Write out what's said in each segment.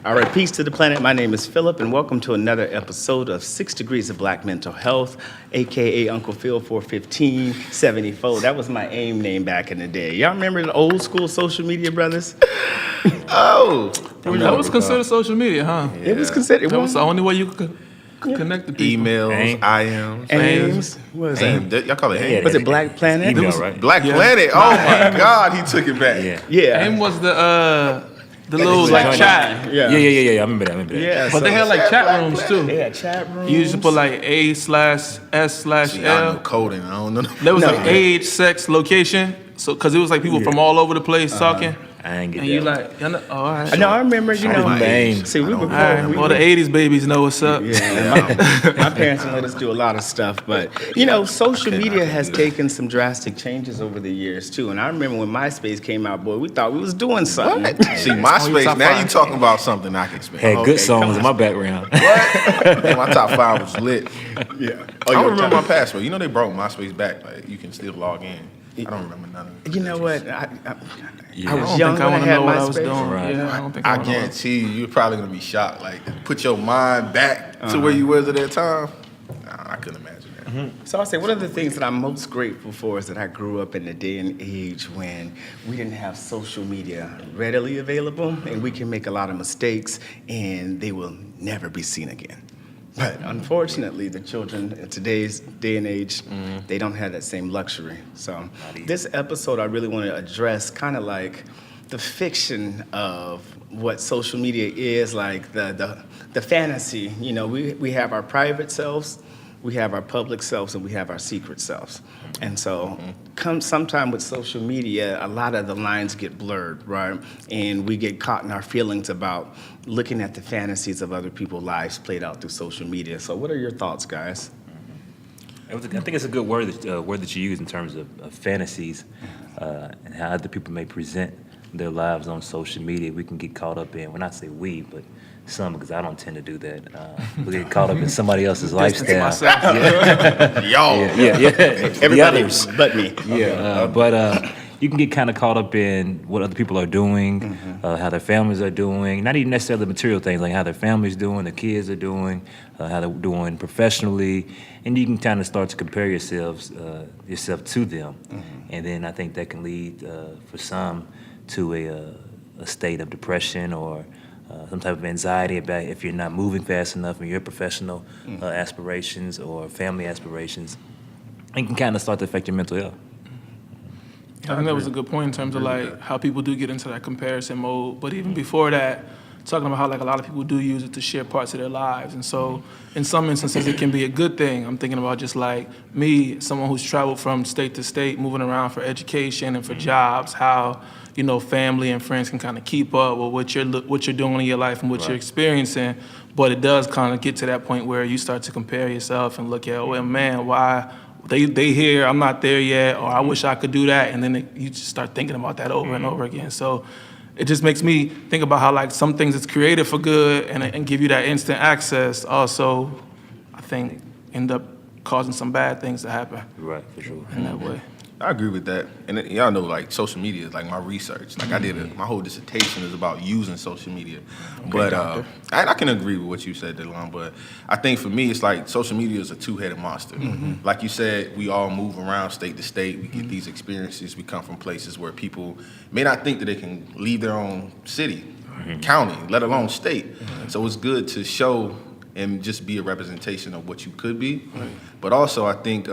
All right, peace to the planet. My name is Philip, and welcome to another episode of 6 Degrees of Black Mental Health, aka Uncle Phil 41574. That was my AIM name back in the day. Y'all remember the old school social media brothers? Oh, That was considered social media, huh? It was considered. That was the only way you could connect the people. emails, IMs. AIMs. What was that? Y'all call it AIM? Was it Black Planet? Email, It was- right? Black Planet. Oh my God, he took it back. Yeah. Yeah. AIM was the little was like joint. chat. Yeah. Yeah. I remember that. Yeah. But they had like chat rooms They too. had chat rooms. You used to put like A/S/L. See, I know coding. I don't know. There was No. like age, sex, location. So, cause it was like people from all over the place talking, I ain't get and that. you like, all right. No, I remember, you know. remember AIM. See, we were All right, we well, were- the '80s babies know what's up. My parents let us do a lot of stuff, but you know, social media has taken some drastic changes over the years too. And I remember when MySpace came out, boy, we thought we was doing something. See, MySpace. top Now five. you talking about something I can expect. Had Okay, good songs in my background. My top 5 was lit. Yeah. I don't remember my password. You know they brought MySpace back. Like you can still log in. I don't remember none of it. You know what? I Yeah. I was don't young think I when want to had know what I was MySpace. doing. Right. Yeah, I don't think I I want to know. guarantee you're probably gonna be shocked. Like put your mind back to where you was at that time. Nah, I couldn't imagine that. So I say one of the things that I'm most grateful for is that I grew up in a day and age when we didn't have social media readily available, and we can make a lot of mistakes, and they will never be seen again. But unfortunately, the children in today's day and age, they don't have that same luxury. So this episode, I really want to address kind of like the fiction of what social media is, like the fantasy. You know, we have our private selves, we have our public selves, and we have our secret selves. And so come sometime with social media, a lot of the lines get blurred, right? And we get caught in our feelings about looking at the fantasies of other people's lives played out through social media. So what are your thoughts, guys? I think it's a good word that you use in terms of fantasies and how other people may present their lives on social media. We can get caught up in, when I say we, but some, because I don't tend to do that. We get caught up in somebody else's lifestyle. myself. Y'all. Yeah. Everybody The others. but me. But you can get kind of caught up in what other people are doing, how their families are doing, not even necessarily the material things, like how their family's doing, their kids are doing, how they're doing professionally, and you can kind of start to compare yourself to them, and then I think that can lead for some to a state of depression or some type of anxiety about if you're not moving fast enough in your professional aspirations or family aspirations. It can kind of start to affect your mental health. I think that was a good point in terms of like how people do get into that comparison mode. But even before that, talking about how like a lot of people do use it to share parts of their lives. And so in some instances it can be a good thing. I'm thinking about just like me, someone who's traveled from state to state, moving around for education and for jobs, how, you know, family and friends can kind of keep up with what you're doing in your life and what you're experiencing. But it does kind of get to that point where you start to compare yourself and look at, well, man, why they here, I'm not there yet, or I wish I could do that, and then you just start thinking about that over and over again. So it just makes me think about how like some things that's created for good and give you that instant access also, I think, end up causing some bad things to happen Right, for sure. in that way. I agree with that. And y'all know, like, social media is like my research. Like, I did my whole dissertation is about using social media. But I can agree with what you said, Delon. But I think for me, it's like social media is a two-headed monster. Like you said, we all move around state to state. We get these experiences. We come from places where people may not think that they can leave their own city, county, let alone state. So it's good to show and just be a representation of what you could be. But also, I think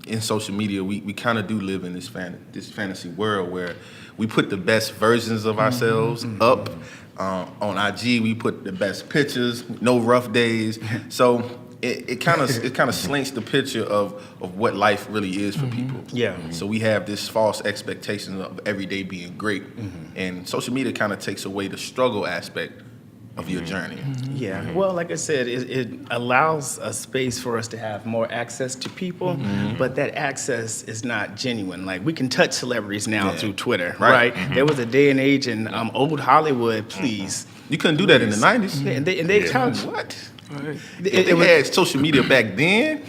in social media, we kind of do live in this fantasy world where we put the best versions of ourselves up. On IG, we put the best pictures, no rough days. So it kind of slinks the picture of what life really is for people. Yeah. So we have this false expectation of every day being great, and social media kind of takes away the struggle aspect of your journey. Yeah, well, like I said, it allows a space for us to have more access to people, but that access is not genuine. Like, we can touch celebrities now through Twitter, right? There was a day and age in old Hollywood, please. You couldn't do that in the 90s. And they kind of, What? Right. If they had social media back then,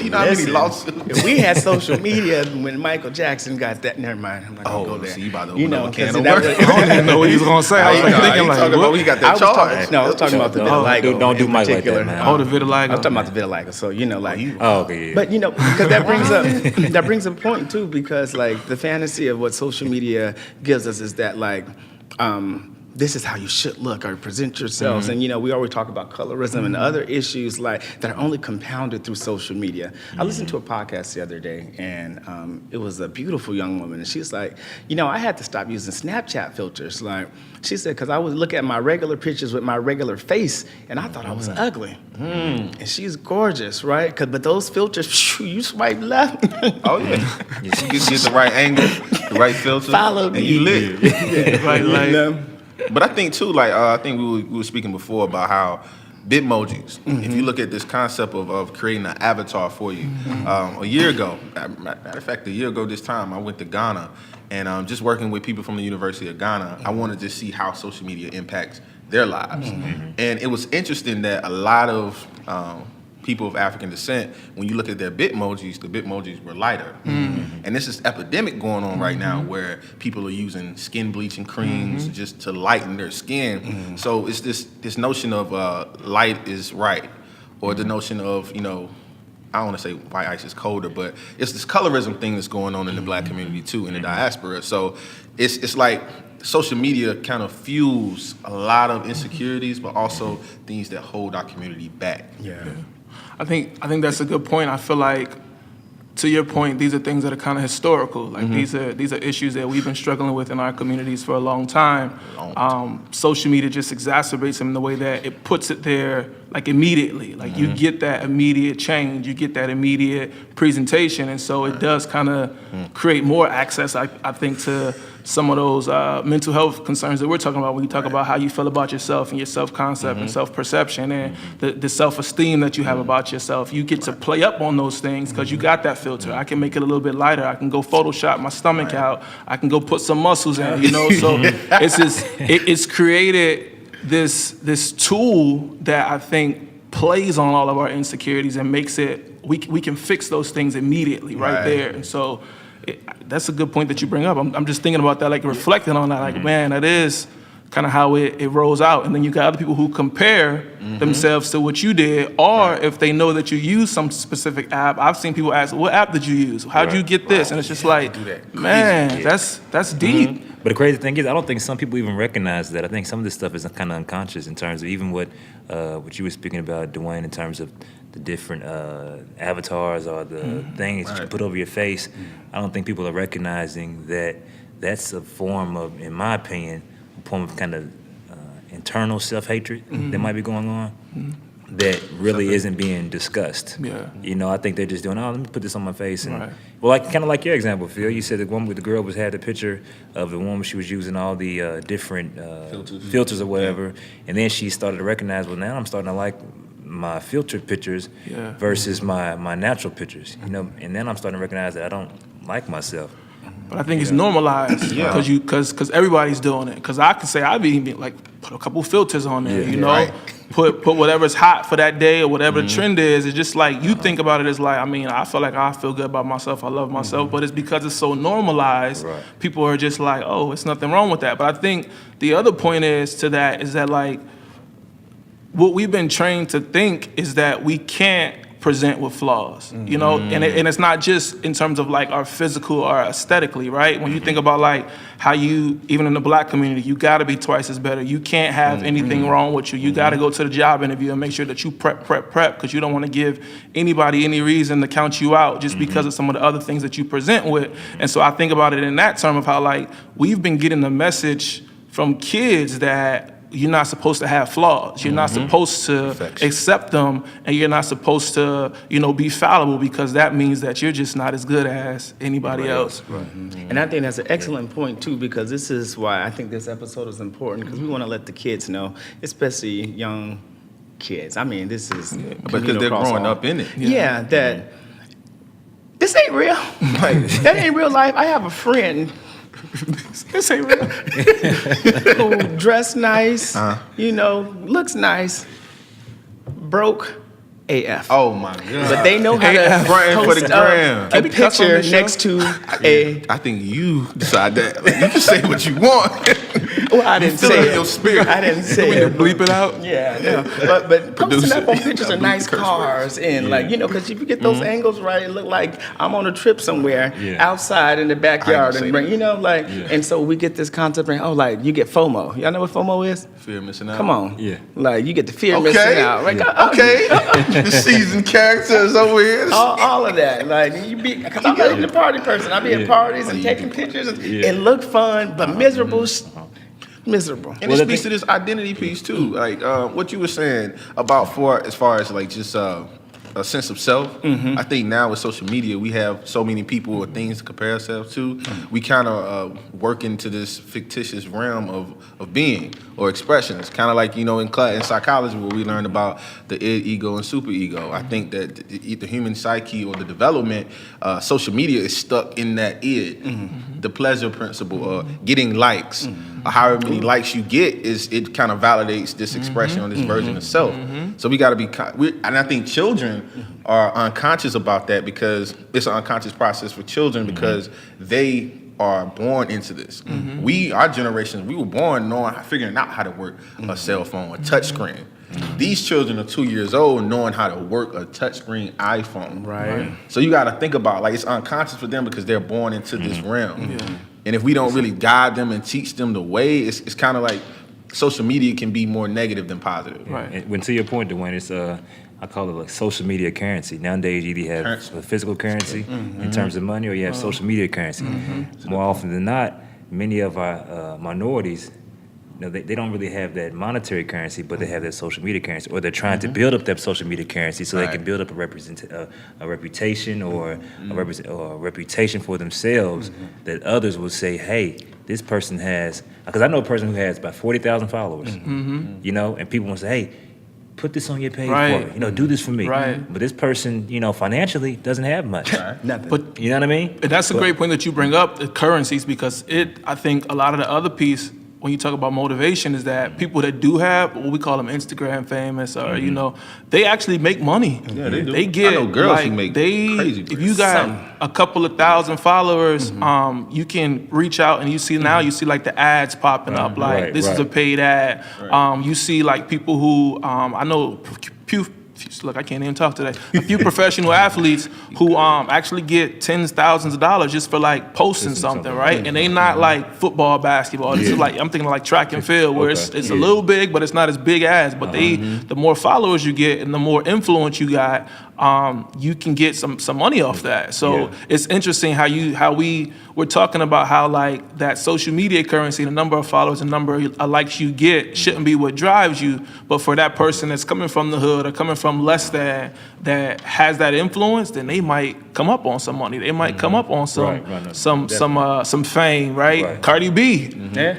You know how many Listen, lawsuits? if we had social media when Michael Jackson got that. Never mind. I'm not gonna go there. See, you about to open up a can 'cause of that worms. was- I don't even know what he was gonna say. I was like Nah, thinking he like, talking about what? when he got I that was charge. talking, no, I was talking about the vitiligo. Don't do in Mike like that, particular. man. Oh, the vitiligo. I was talking about the vitiligo. So like, Oh, okay, yeah. but because that brings up a point too, because like the fantasy of what social media gives us is that like. This is how you should look or present yourselves. And, we always talk about colorism and other issues like that are only compounded through social media. I listened to a podcast the other day, and it was a beautiful young woman. And she's like, I had to stop using Snapchat filters. Like, she said, because I would look at my regular pictures with my regular face, and I thought I was ugly. And she's gorgeous, right? But those filters, you swipe left. Oh yeah, you get the right angle, the right filter, Follow and me. you lit. Right, like, But I think too, like I think we were speaking before about how Bitmojis. If you look at this concept of creating an avatar for you, a year ago, matter of fact, a year ago this time, I went to Ghana, and just working with people from the University of Ghana, I wanted to see how social media impacts their lives, and it was interesting that a lot of people of African descent, when you look at their Bitmojis, the Bitmojis were lighter. And this is epidemic going on right now where people are using skin bleaching creams just to lighten their skin. So it's this notion of light is right, or the notion of, I don't want to say white ice is colder, but it's this colorism thing that's going on in the black community too, in the diaspora. So it's like social media kind of fuels a lot of insecurities, but also things that hold our community back. Yeah. I think that's a good point. I feel like, to your point, these are things that are kind of historical. Like these are issues that we've been struggling with in our communities for a long time. Social media just exacerbates them in the way that it puts it there like immediately. Like you get that immediate change, you get that immediate presentation, and so it does kind of create more access, I think, to some of those mental health concerns that we're talking about when you talk about how you feel about yourself and your self-concept and self-perception and the self-esteem that you have about yourself. You get to play up on those things because you got that filter. I can make it a little bit lighter. I can go Photoshop my stomach out. I can go put some muscles in, So it's created this tool that I think plays on all of our insecurities and makes it, we can fix those things immediately right there. And so that's a good point that you bring up. I'm just thinking about that, like reflecting on that, like, man, that is kind of how it rolls out. And then you got other people who compare themselves to what you did, or if they know that you use some specific app. I've seen people ask, what app did you use? How'd you get this? And it's just like, man, that's deep. But the crazy thing is, I don't think some people even recognize that. I think some of this stuff is kind of unconscious in terms of even what you were speaking about, Dwayne, in terms of the different avatars or the things that you put over your face. I don't think people are recognizing that that's a form of, in my opinion, a form of kind of internal self-hatred that might be going on that really isn't being discussed. Yeah. I think they're just doing, let me put this on my face. And, Right. well, like kind of like your example, Phil. You said the woman with the girl had the picture of the woman, she was using all the different filters or whatever, and then she started to recognize, well, now I'm starting to like my filtered pictures versus my natural pictures, and then I'm starting to recognize that I don't like myself. But I think it's normalized because everybody's doing it. Because I could say I've even like put a couple filters on there, put whatever's hot for that day or whatever the trend is. It's just like you think about it as like, I feel like I feel good about myself. I love myself, but it's because it's so normalized. Right. People are just like, oh, it's nothing wrong with that. But I think the other point is that like what we've been trained to think is that we can't present with flaws, and it's not just in terms of like our physical or aesthetically, right? When you think about like how you, even in the black community, you gotta be twice as better. You can't have anything wrong with you. You gotta go to the job interview and make sure that you prep, because you don't wanna give anybody any reason to count you out just because of some of the other things that you present with. And so I think about it in that term of how like we've been getting the message from kids that you're not supposed to have flaws. You're not supposed to accept them, and you're not supposed to, be fallible, because that means that you're just not as good as anybody else. Right. And I think that's an excellent point too, because this is why I think this episode is important, because we want to let the kids know, especially young kids. This is Because they're growing up in it. Yeah, that this ain't real. That ain't real life. I have a friend. This ain't real. Who dressed nice, looks nice, broke, AF. Oh my God. But they know how to Fronting for the post up gram. a we cuss on picture this show? next to a. I think you decide that. Like, you can say what you want. Well, I didn't feel it say in it. your spirit. I didn't say it. Bleep it out. Yeah, no. But posting Producer. up on pictures of Bleep nice the curse cars and like, you know, because if you get those angles right, it look like I'm on a trip somewhere Yeah. outside in the backyard say and that. you know, like, and so we get this concept, like you get FOMO. Y'all know what FOMO is? Fear of missing out. Come on. Yeah. Like you get the fear of missing Okay. out. Right? Okay. The seasoned characters over here. All of that, like you be, because I'm not even a party person. I be at parties and taking pictures and it look fun, but miserable, miserable. And it speaks to this identity piece too. Like what you were saying about as far as like just a sense of self. I think now with social media, we have so many people or things to compare ourselves to. We kind of work into this fictitious realm of being or expression. It's kind of like, you know, in psychology where we learn about the id, ego, and superego. I think that the human psyche or the development, social media is stuck in that id, the pleasure principle, or getting likes. However many likes you get, it kind of validates this expression or this version of self. So we got to be, and I think children are unconscious about that because it's an unconscious process for children because they are born into this. Our generation, we were born figuring out how to work a cell phone, a touch screen. These children are 2 years old knowing how to work a touchscreen iPhone. Right. So you got to think about, like, it's unconscious for them because they're born into this realm. And if we don't really guide them and teach them the way, it's kind of like social media can be more negative than positive. Right. And when to your point, Dwayne, it's I call it like social media currency. Nowadays, you either have Currency. a physical currency in terms of money, or you have social media currency. More often than not, many of our minorities, you know, they don't really have that monetary currency, but they have that social media currency, or they're trying to build up that social media currency so they can build up a reputation or a reputation for themselves that others will say, hey, this person has, because I know a person who has about 40,000 followers, you know, and people will say, hey, put this on your page Right. for me, you know, do this for me. Right. But this person, you know, financially doesn't have much. Nothing. But You know what I mean? And that's a great point that you bring up, the currencies, because I think a lot of the other piece, when you talk about motivation, is that people that do have, what we call them Instagram famous, or, you know, they actually make money. Yeah, they do. They get, I know girls like, who make crazy if you got a couple of thousand followers, you can reach out and you see now, you see like the ads popping up, like Right, this is a paid ad. You see like people who, I know, look, I can't even talk today. A few professional athletes who actually get tens, thousands of dollars just for like posting something, right? And they not like football, basketball. This is like, I'm thinking like track and field, where it's a little big, but it's not as big as. But the more followers you get and the more influence you got, you can get some money off that. So it's interesting how we're talking about how like that social media currency, the number of followers, the number of likes you get shouldn't be what drives you. But for that person that's coming from the hood or coming from less than, that has that influence, then they might come up on some money. They might come up on some fame, right? Cardi B,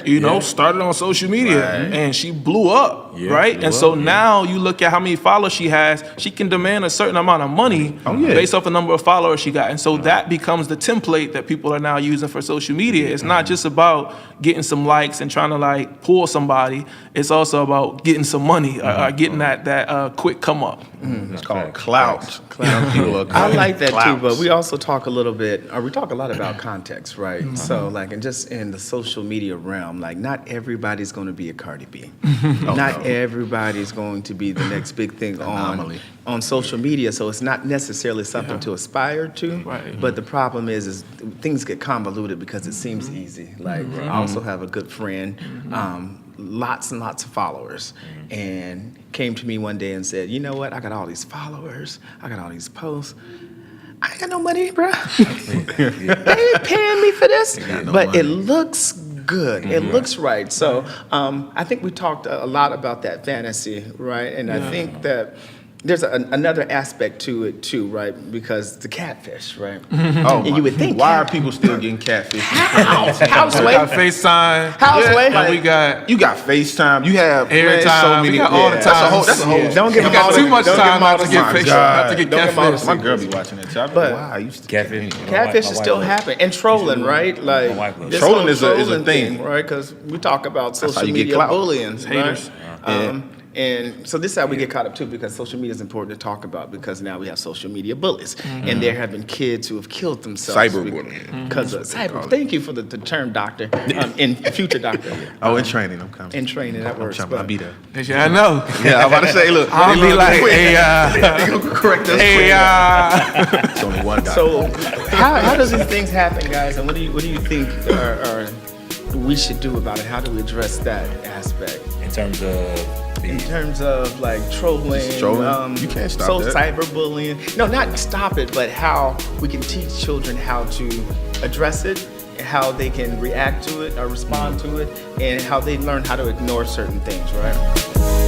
you know, started on social media and she blew up, right? blew And so up, now you look at how many followers she has, she can demand a certain amount of money based off the number of followers she got. And so that becomes the template that people are now using for social media. It's not just about getting some likes and trying to like pull somebody. It's also about getting some money or getting that quick come up. It's called clout. Young people are I like that clout. too, but we also talk a little bit, or we talk a lot about context, right? So, like, and just in the social media realm, like, not everybody's going to be a Cardi B. Not everybody's going to be the next big thing on social media. So it's not necessarily something to aspire to. Right. But the problem is things get convoluted because it seems easy. Like, I also have a good friend. Lots and lots of followers, and came to me one day and said, you know what, I got all these followers, I got all these posts, I ain't got no money, bro. They ain't paying me for this, but it looks good, it looks right. So I think we talked a lot about that fantasy, right? And I think that there's another aspect to it too, right? Because the catfish, right? Oh, And you would think why are people still getting catfish? Houseway. We got FaceTime. Houseway. And we got You got FaceTime. You have Airtime. so many. We got all the That's a whole. times. That's a whole. Yeah. Don't give We them got all too the- much don't give time them all not to the get time. FaceTime, God. not to get Don't give them all the catfish. My girl be watching that. I be But- like, wow, I used to Catfish. Catfish is still happening, and trolling, right? Like wife loves this Trolling whole is a trolling thing. right? Because we talk about how social you get media clout. bullying, Haters. right? And so this is how we get caught up too, because social media is important to talk about, because now we have social media bullies, and there have been kids who have killed themselves Cyberbullying. because of cyber. Thank you for the term, doctor, in future doctor. Oh, in training, I'm coming. In training, that works. I'll be there. Yeah, I know. Yeah, I'm about to say, look. I'll be like, hey, They gonna correct us hey, quick. It's only one guy. So, how does these things happen, guys? And what do you think we should do about it? How do we address that aspect? In terms of In terms of like trolling, You can't stop that. cyberbullying. No, not stop it, but how we can teach children how to address it, how they can react to it or respond to it, and how they learn how to ignore certain things, right?